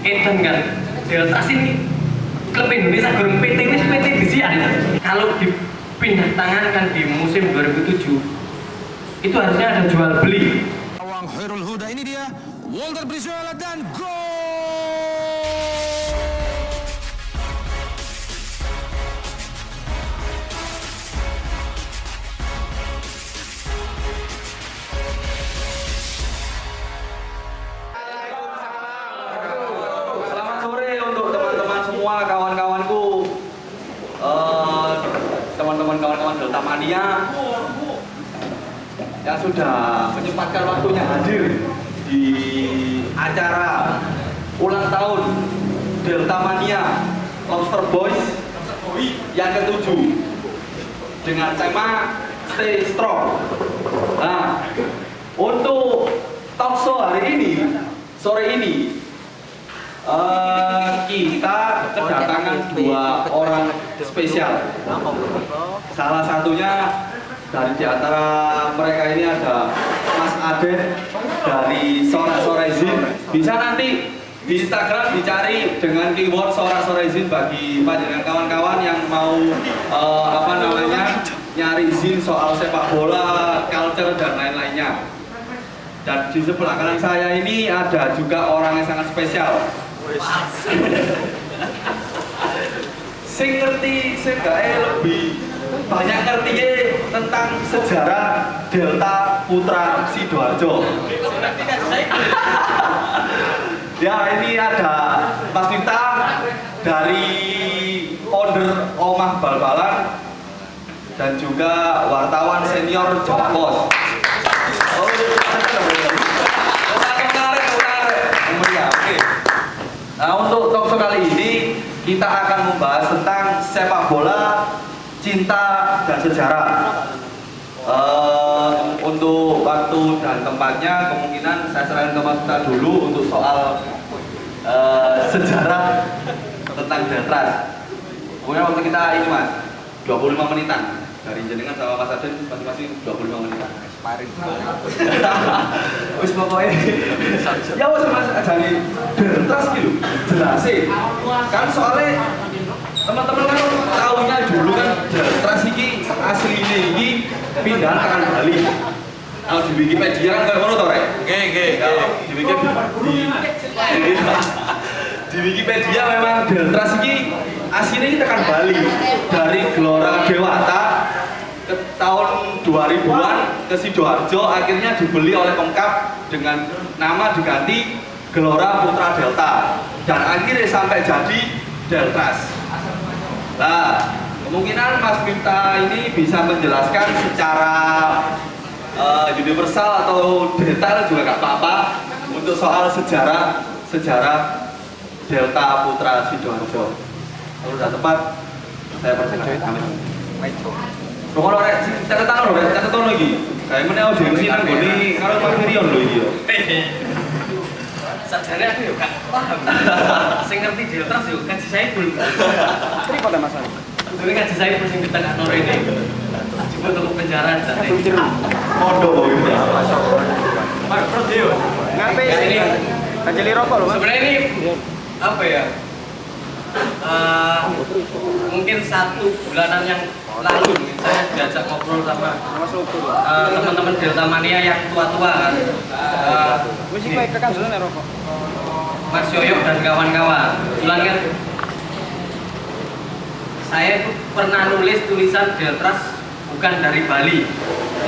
Eden kan, Deltas ini klub Indonesia goreng PT wis PT disian. Kalau dipindah tangankan di musim 2007 itu harusnya ada jual beli. Awang Khairul Huda, ini dia Walter Brizuela dan gol. Selamat sore untuk teman-teman semua, kawan-kawanku, teman-teman kawan-kawan Delta Mania yang sudah menyempatkan waktunya hadir di acara ulang tahun Delta Mania Lobster Boys yang ke-7 dengan tema Stay Strong. Nah, untuk talk show hari ini, sore ini, kita kedatangan dua orang spesial. Salah satunya dari di antara mereka ini ada Mas Aden dari Sorak-Sorai Zin. Bisa nanti di Instagram dicari dengan keyword Sorak-Sorai Zin bagi panjenengan kawan-kawan yang mau nyari izin soal sepak bola, culture dan lain-lainnya. Dan di sebelah kanan saya ini ada juga orang yang sangat spesial. Sing ngerti, sing lebih banyak ngerti tentang sejarah Delta Putra Sidoarjo. Ya, ini ada Mas Miftah dari founder Omah Bal-Balan dan juga wartawan senior Jawa Pos. Nah, untuk talk show kali ini kita akan membahas tentang sepak bola, cinta, dan sejarah. Untuk waktu dan tempatnya kemungkinan saya serahin ke Mas Miftah dulu untuk soal sejarah tentang Deltras. Pokoknya waktu kita ini Mas 25 menitan dari jenengan sama Mas Aden masing-masing 25 menitan. Wis pokoknya ya wis Mas ajari Deltras gitu jelasin kan soalnya teman-teman kan tahunya dulu kan Deltras ini asli ini pindahan tekan Bali. Kalau di Wikipedia kan kayak ngono to rek. Di Wikipedia memang Deltras ini aslinya tekan Bali dari Gelora Dewata ke tahun 2000-an ke Sidoarjo, akhirnya dibeli oleh Pemkab dengan nama diganti Gelora Putra Delta dan akhirnya sampai jadi Deltras. Nah, kemungkinan Mas Miftah ini bisa menjelaskan secara universal atau detail juga nggak apa-apa untuk soal sejarah Delta Putra Sidoarjo. Kalau sudah tepat, saya persilakan. Pokoknya rek, catatan lho, catatan lagi. Kayak mana audiensi nang gone karo Pak Firion lho iki yo. Sajane aku yo gak paham. Sing ngerti Deltas yo Kaji Saiful. Kenapa ada masalah? Dene Kaji Saiful sing ditangkap rene. Coba untuk penjara jane. Pondok gitu ya. Pak Bro yo. Ngapain ini? Kajeli rokok loh, Mas. Sebenarnya ini apa ya? Mungkin 1 bulanan yang lalu saya diajak ngobrol sama teman-teman Delta Mania yang tua-tua kan. Wis iki tekan dulu nek rokok. Mas Yoyok dan kawan-kawan. Kebetulan kan saya itu pernah nulis tulisan Deltras bukan dari Bali.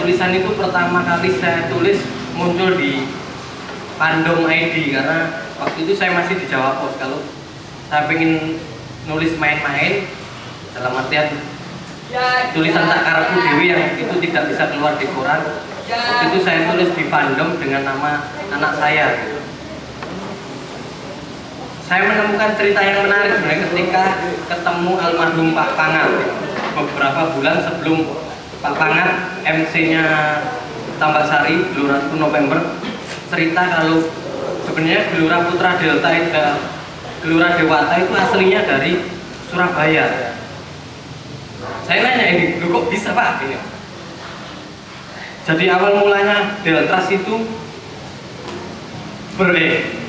Tulisan itu pertama kali saya tulis muncul di Pandom ID karena waktu itu saya masih di Jawa Pos. Kalau saya pengen nulis main-main dalam artian tulisan tak karepku dewi yang itu tidak bisa keluar di koran. Waktu itu saya tulis di fandom dengan nama anak saya. Saya menemukan cerita yang menarik sebenarnya ketika ketemu almarhum Pak Pangat beberapa bulan sebelum Pak Pangat MC-nya Tambasari Gelora 1 November cerita kalau sebenarnya Gelora Putra Delta itu Gelora Dewata itu aslinya dari Surabaya. Saya nanya ini, kok bisa Pak? Ini. Jadi awal mulanya Deltras itu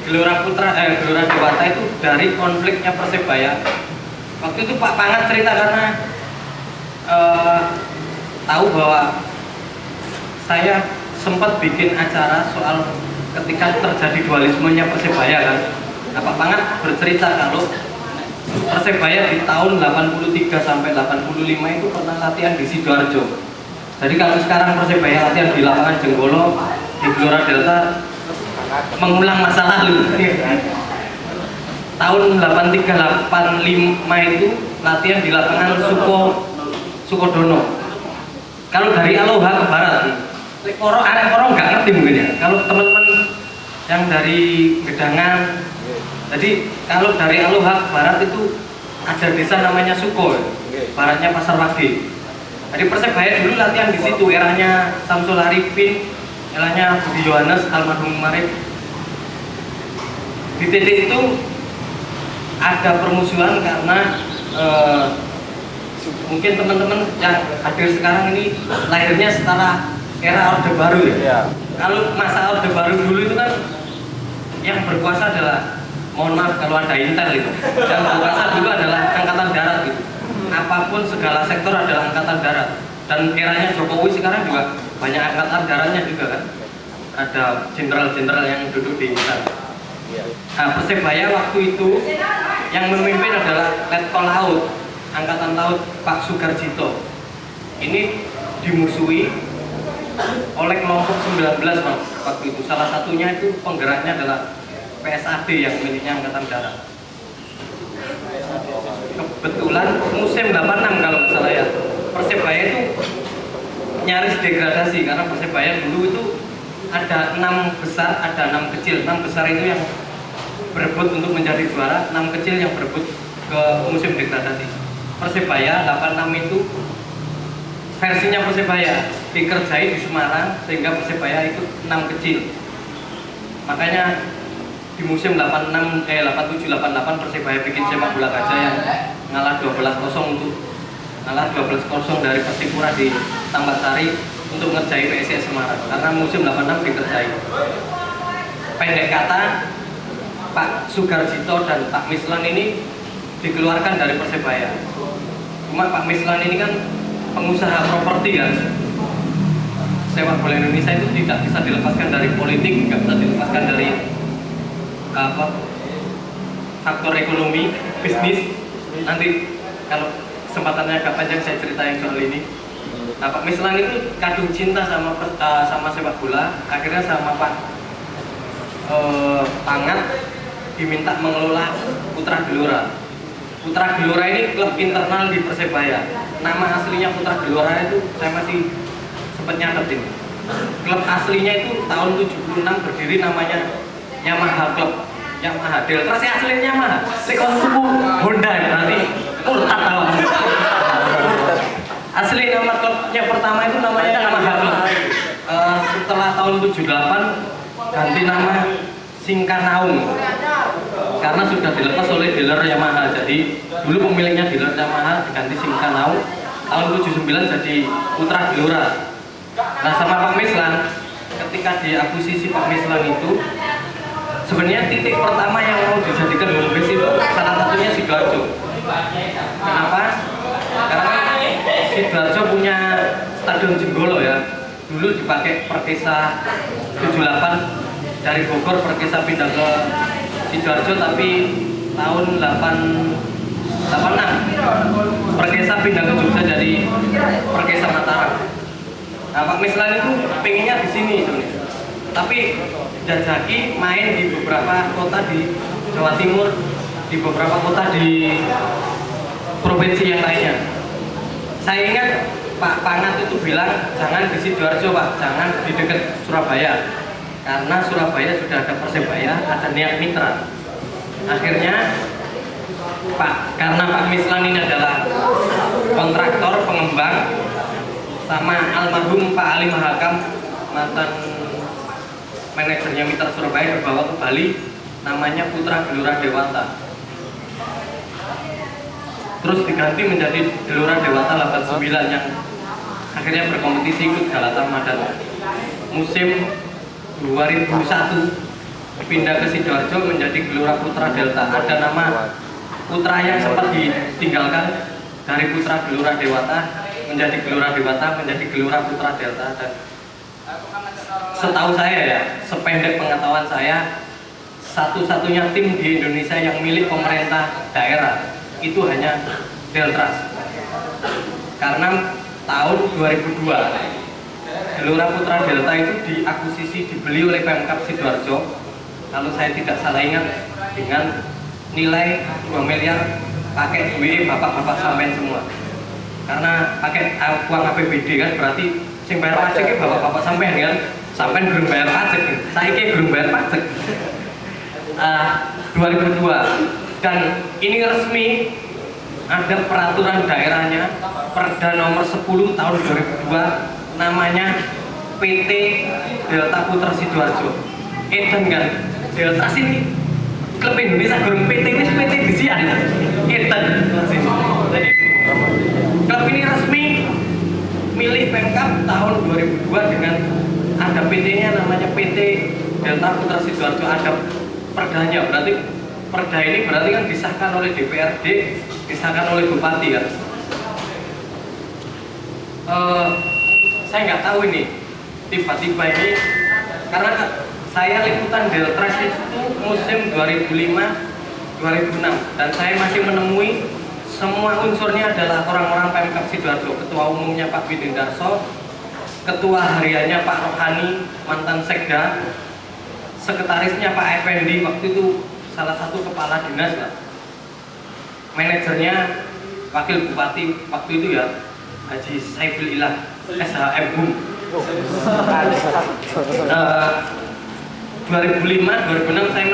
Gelora Dewata itu dari konfliknya Persebaya. Waktu itu Pak Pangat cerita karena tahu bahwa saya sempat bikin acara soal ketika terjadi dualismenya Persebaya kan. Nah, Pak Pangat bercerita kalau Persebaya di tahun 83 sampai 85 itu pernah latihan di Sidoarjo. Jadi kalau sekarang Persebaya latihan di lapangan Jenggolo di Gelora Delta mengulang masa lalu. Tahun 83-85 itu latihan di lapangan Sukodono. Kalau dari Aloha ke barat, orang nggak ngerti mungkin ya. Kalau teman-teman yang dari Gedangan, jadi kalau dari Aloha ke barat itu ada desa namanya Suko, baratnya Pasar Wage. Jadi Persebaya dulu latihan di situ, eranya Samsul Arifin, eranya Budi Yohanes, almarhum Marif. Di titik itu ada permusuhan karena mungkin teman-teman yang hadir sekarang ini lahirnya setelah era Orde Baru ya. Kalau masa Orde Baru dulu itu kan yang berkuasa adalah, mohon maaf kalau ada intel itu, yang berkuasa dulu adalah Angkatan Darat gitu. Apapun segala sektor adalah Angkatan Darat. Dan eranya Jokowi sekarang juga banyak Angkatan Daratnya juga kan. Ada jenderal-jenderal yang duduk di sana. Nah, Persebaya waktu itu yang memimpin adalah Letkol Laut, Angkatan Laut Pak Sugarjito. Ini dimusuhi oleh kelompok 19 Mas, waktu itu. Salah satunya itu penggeraknya adalah PSAD yang miliknya Angkatan Darat. Kebetulan musim 86 kalau nggak salah ya, Persebaya itu nyaris degradasi karena Persebaya dulu itu ada 6 besar, ada 6 kecil. 6 besar itu yang berebut untuk menjadi juara, 6 kecil yang berebut ke musim degradasi. Persebaya 86 itu versinya Persebaya dikerjai di Semarang sehingga Persebaya ikut 6 kecil. Makanya di musim 87-88 Persebaya bikin sepak bola gajah yang ngalah 12-0 dari Persipura di Tambak-Sari untuk ngerjai PSIS Semarang karena musim 86 dikerjai. Pendek kata, Pak Sugarjito dan Pak Mislan ini dikeluarkan dari Persebaya. Cuma Pak Mislan ini kan pengusaha properti kan. Sepak bola Indonesia itu tidak bisa dilepaskan dari politik, tidak bisa dilepaskan dari faktor ekonomi, bisnis. Nanti kalau kesempatannya agak panjang saya ceritain soal ini. Nah, Pak Mislan itu kadung cinta sama sepak bola, akhirnya sama Pak Pangat diminta mengelola Putra Gelora. Putra Gelora ini klub internal di Persebaya. Nama aslinya Putra Gelora itu saya masih sempat nyatetin. Klub aslinya itu tahun 76 berdiri namanya Yamaha Club. Yamaha Delta sih aslinya Yamaha. Sekon tuku Honda nanti murtad awak. Asli nama klubnya pertama itu namanya Yamaha Club. Setelah tahun 78 ganti nama Singkanaung karena sudah dilepas oleh dealer Yamaha. Jadi dulu pemiliknya dealer Yamaha diganti Singkanaung. Tahun 79 jadi Putra Gelora. Nah, sama Pak Mislan, ketika diakuisisi Pak Mislan itu sebenarnya titik pertama yang mau dijadikan home base itu salah satunya Sidoarjo. Kenapa? Karena Sidoarjo punya Stadion Jenggolo ya. Dulu dipakai Perkesa 78, dari Bogor Perkesa pindah ke Sidoarjo, tapi tahun 86 Perkesa pindah ke Jogja jadi Perkesa Mataram. Nah, Pak Mislan itu pengennya di sini sebenarnya. Tapi Jajaki main di beberapa kota di Jawa Timur, di beberapa kota di provinsi yang lainnya. Saya ingat Pak Pangat itu bilang jangan di Sidoarjo Pak, jangan di dekat Surabaya, karena Surabaya sudah ada Persebaya, ada niat mitra. Akhirnya karena Pak Mislan ini adalah kontraktor pengembang, sama almarhum Pak Ali Mahakam, mantan manajernya Mitra Surabaya, dibawa ke Bali, namanya Putra Gelora Dewata. Terus diganti menjadi Gelora Dewata 89 yang akhirnya berkompetisi ikut Galata Madara. Musim 2001 pindah ke Sidoarjo menjadi Gelora Putra Delta. Ada nama putra yang sempat ditinggalkan dari Putra Gelora Dewata menjadi Gelora Dewata menjadi Gelora Putra Delta. Dan setahu saya ya, sependek pengetahuan saya, satu-satunya tim di Indonesia yang milik pemerintah daerah itu hanya Deltras. Karena tahun 2002 Gelora Putra Delta itu diakuisisi, dibeli oleh Pemkab Sidoarjo, kalau saya tidak salah ingat, dengan nilai 2 miliar pakai duit bapak-bapak sampean semua. Karena pakai uang APBD kan, berarti sing bayar pajaknya bapak-bapak sampean kan, sampean belum bayar pajak, saya belum bayar pajak. 2002, dan ini resmi ada peraturan daerahnya, Perda nomor 10 tahun 2002, namanya PT Delta Putra Sidoarjo. Edan kan, Delta sini klub Indonesia gurung PT ini PT bisian. Edan jadi klub ini resmi milik Pemkab tahun 2002 dengan ada PT-nya namanya PT Delta Putra Sidoarjo, ada perdanya. Berarti perda ini berarti kan disahkan oleh DPRD, disahkan oleh Bupati kan. Saya nggak tahu ini tiba-tiba ini, karena saya liputan Deltras itu musim 2005-2006 dan saya masih menemui semua unsurnya adalah orang-orang Pemkab Sidoarjo. Ketua umumnya Pak Bidin Darso, ketua hariannya Pak Rohani, mantan Sekda, sekretarisnya Pak Effendi, waktu itu salah satu kepala dinas lah, manajernya wakil bupati waktu itu ya Haji Saiful Ilah SHM Bum. 2005-2006 saya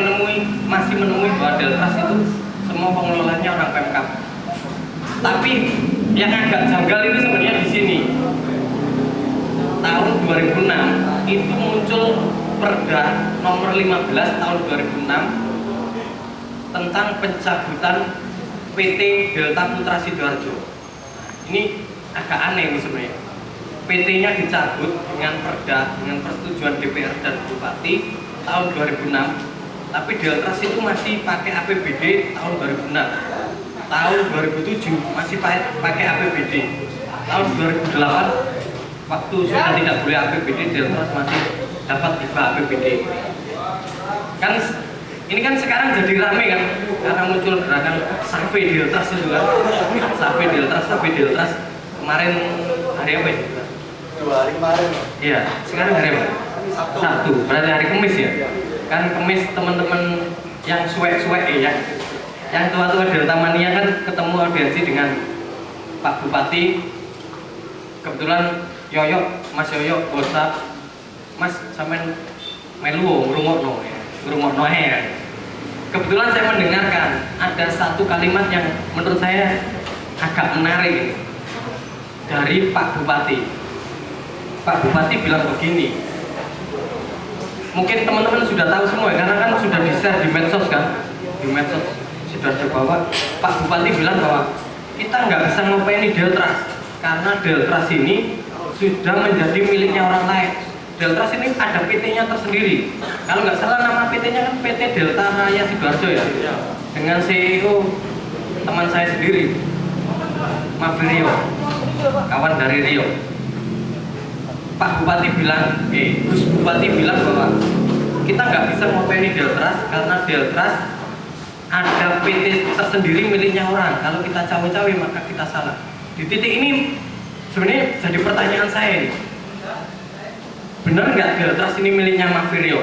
masih menemui bahwa Deltras itu semua pengelolanya orang Pemkab. Tapi yang agak janggal ini sebenarnya di sini. Tahun 2006 itu muncul Perda nomor 15 tahun 2006 tentang pencabutan PT Delta Putra Sidoarjo. Ini agak aneh ini sebenarnya. PT-nya dicabut dengan perda, dengan persetujuan DPR dan Bupati tahun 2006, tapi Deltras itu masih pakai APBD tahun 2006. Tahun 2007 masih pakai APBD. Tahun 2008 waktu sudah tidak boleh APBD, Deltras masih dapat hibah APBD. Kan ini kan sekarang jadi rame kan, karena muncul gerakan Safe Deltras itu kan. Safe Deltras. Kemarin hari apa ya? 2 hari kemarin. Iya, sekarang hari apa? Sabtu. Berarti hari Kamis ya? Kan Kamis teman-teman yang suek-suek ya, yang tua-tua Delta Mania kan ketemu audiensi dengan Pak Bupati. Kebetulan Mas Yoyo WhatsApp, Mas sampean melu ngrungokno ya. Kebetulan saya mendengarkan ada satu kalimat yang menurut saya agak menarik dari Pak Bupati. Pak Bupati bilang begini, mungkin teman-teman sudah tahu semua ya, karena kan sudah di-share di medsos kan, di medsos Sidoarjo, bahwa Pak Bupati bilang bahwa kita nggak bisa ngopeni Deltras karena Deltras ini sudah menjadi miliknya orang lain. Deltras ini ada PT-nya tersendiri. Kalau nggak salah nama PT-nya kan PT Delta Raya Sidoarjo ya, dengan CEO teman saya sendiri, Mavirio, kawan dari Rio. Pak Bupati bilang, Gus Bupati bilang bahwa kita nggak bisa ngopeni Deltras karena Deltras ada PT tersendiri miliknya orang. Kalau kita cawe-cawe maka kita salah. Di titik ini sebenarnya jadi pertanyaan saya ini, benar nggak Deltras ini miliknya Mavirio?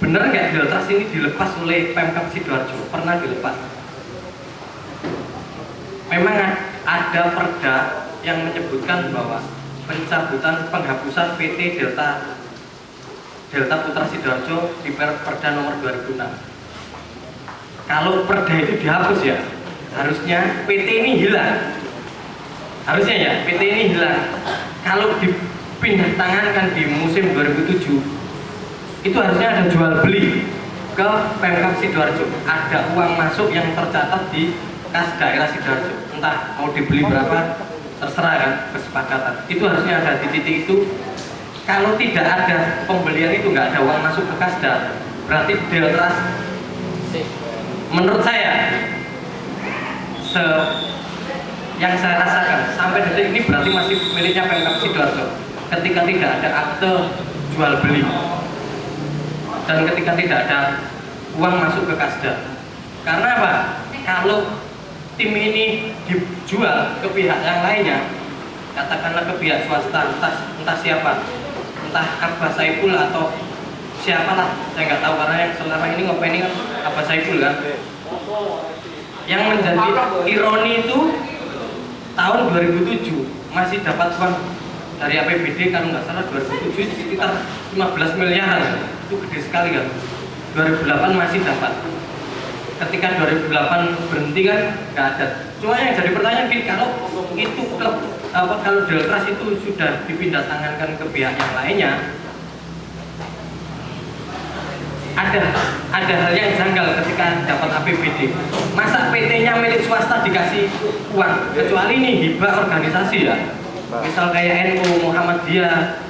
Benar nggak Deltras ini dilepas oleh Pemkab Sidoarjo? Pernah dilepas? Memang ada perda yang menyebutkan bahwa pencabutan penghapusan PT Delta Putra Sidoarjo di Perda nomor 2006. Kalau perda itu dihapus ya, harusnya PT ini hilang. Harusnya ya, PT ini hilang. Kalau dipindah tangankan di musim 2007, itu harusnya ada jual beli ke Pemkab Sidoarjo. Ada uang masuk yang tercatat di kas daerah Sidoarjo. Entah mau dibeli berapa, terserah kan, kesepakatan. Itu harusnya ada di titik itu. Kalau tidak ada pembelian itu, nggak ada uang masuk ke kasda, berarti Deltras menurut saya yang saya rasakan sampai detik ini berarti masih miliknya Pemkab Sidoarjo ketika tidak ada akte jual beli dan ketika tidak ada uang masuk ke Kasda. Karena apa? Kalau tim ini dijual ke pihak yang lainnya, katakanlah ke pihak swasta, entah siapa, entah Abah Saiful atau siapalah, saya nggak tahu karena yang selama ini ngopeni kan Abah Saiful kan. Yang menjadi ironi itu tahun 2007 masih dapat uang dari APBD, kalau nggak salah 2007 sekitar 15 miliar, itu gede sekali kan. 2008 masih dapat. Ketika 2008 berhenti kan nggak ada. Cuma yang jadi pertanyaan gini, kalau itu klub kalau Deltras itu sudah dipindah tangankan ke pihak yang lainnya, ada hal yang janggal ketika dapat APBD. Masa PT-nya milik swasta dikasih uang, kecuali ini hibah organisasi ya, misal kayak NU, Muhammadiyah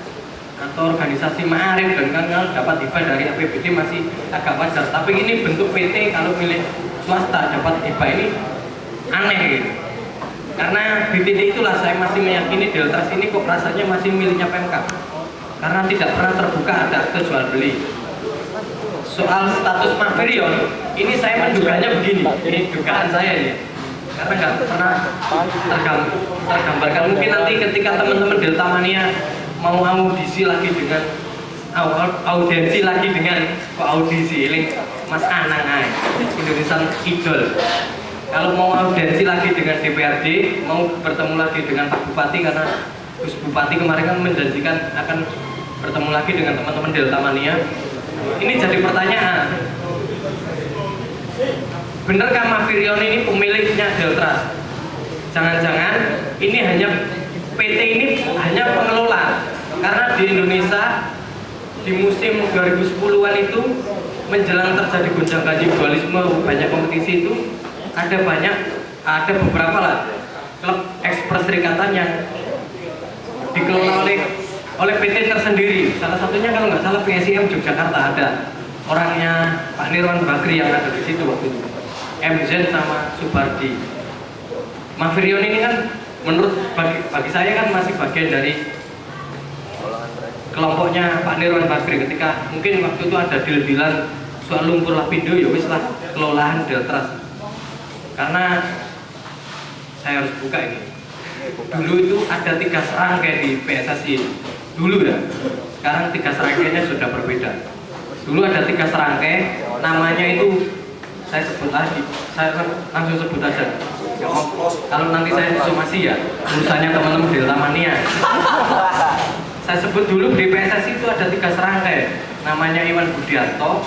atau organisasi Ma'arif dan kan dapat hibah dari APBD masih agak wajar. Tapi ini bentuk PT kalau milik swasta dapat hibah ini aneh gitu. Karena di titik itulah saya masih meyakini Deltras ini kok rasanya masih miliknya Pemkab, karena tidak pernah terbuka ada akte jual beli. Soal status Maferion, ini saya menduganya begini, ini dugaan saya ya, karena nggak pernah tergambarkan. Mungkin nanti ketika teman-teman Delta Mania mau audisi lagi dengan audiensi lagi dengan audisi ini Mas Anang Indonesian Idol. Kalau mau audiensi lagi dengan DPRD, mau bertemu lagi dengan Pak Bupati, karena Gus Bupati kemarin kan menjanjikan akan bertemu lagi dengan teman-teman Delta Mania. Ini jadi pertanyaan, benarkah Maferion ini pemiliknya Deltras? Jangan-jangan ini hanya PT ini hanya pengelola, karena di Indonesia di musim 2010-an itu menjelang terjadi gonjang-ganjing dualisme, banyak kompetisi itu ada beberapa lah klub ekspres serikatan yang dikelola oleh PT tersendiri. Salah satunya kalau nggak salah PSIM Yogyakarta, ada orangnya Pak Nirwan Bakri yang ada di situ waktu itu, MZ sama Subardi. Maferion ini kan menurut bagi saya kan masih bagian dari kelompoknya Pak Nirwan Bakri. Ketika mungkin waktu itu ada deal-dealan soal lumpur lapindo, ya wis lah kelolaan Deltras. Karena saya harus buka ini, dulu itu ada 3 serangkai di PSSI dulu ya, sekarang 3 serangkainya sudah berbeda. Dulu ada 3 serangkai, namanya itu saya sebut lagi, saya langsung sebut aja. Kalau nanti saya disomasi ya, urusannya teman-teman Delta Mania. Saya sebut dulu di PSSI itu ada 3 serangkai, namanya Iwan Budiarto,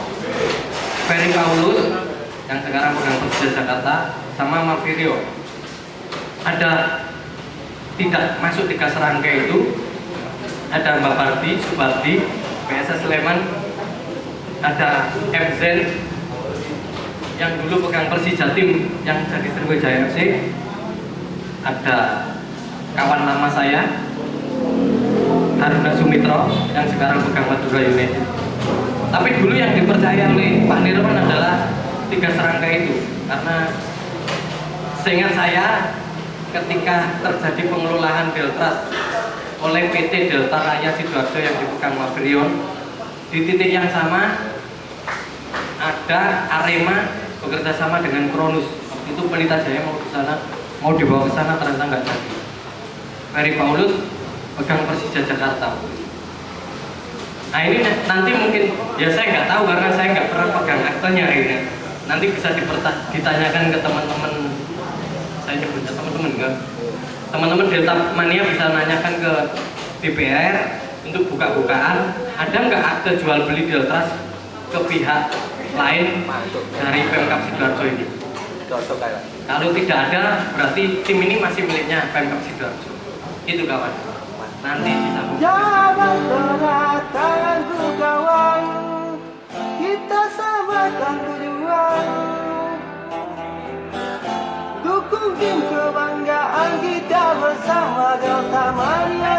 Ferry Paulus yang sekarang pegang Persija Jakarta, sama Maferion. Ada tidak masuk 3 serangkai itu, ada Mbak Pardi, Subardi, PSS Sleman, ada MZ yang dulu pegang Persija Tim yang jadi Sriwijaya FC, ada kawan lama saya Haruna Sumitro yang sekarang pegang Madura United. Tapi dulu yang dipercaya oleh Pak Nirwan adalah 3 serangkai itu, karena seingat saya ketika terjadi pengelolaan Deltras oleh PT Delta Raya Sidoarjo yang dipegang Maferion, di titik yang sama ada Arema bekerja sama dengan Kronus. Waktu itu Pelita Jaya mau ke sana, mau dibawa ke sana, ternyata nggak jadi. Ferry Paulus pegang Persija Jakarta. Nah ini nanti mungkin ya saya nggak tahu karena saya nggak pernah pegang aktenya ini. Nanti bisa ditanyakan ke teman-teman, saya nyebutnya teman-teman enggak? Teman-teman Delta Mania bisa nanyakan ke DPR untuk buka-bukaan, ada nggak akte jual beli Deltras ke pihak lain dari Pemkab Sidoarjo ini? Kalau tidak ada, berarti tim ini masih miliknya Pemkab Sidoarjo. Itu kawan. Nanti disambung. Jangan tengah tanganku kawan, kita samakan tujuan. Dukung tim kebanggaan kita bersama Delta Mania.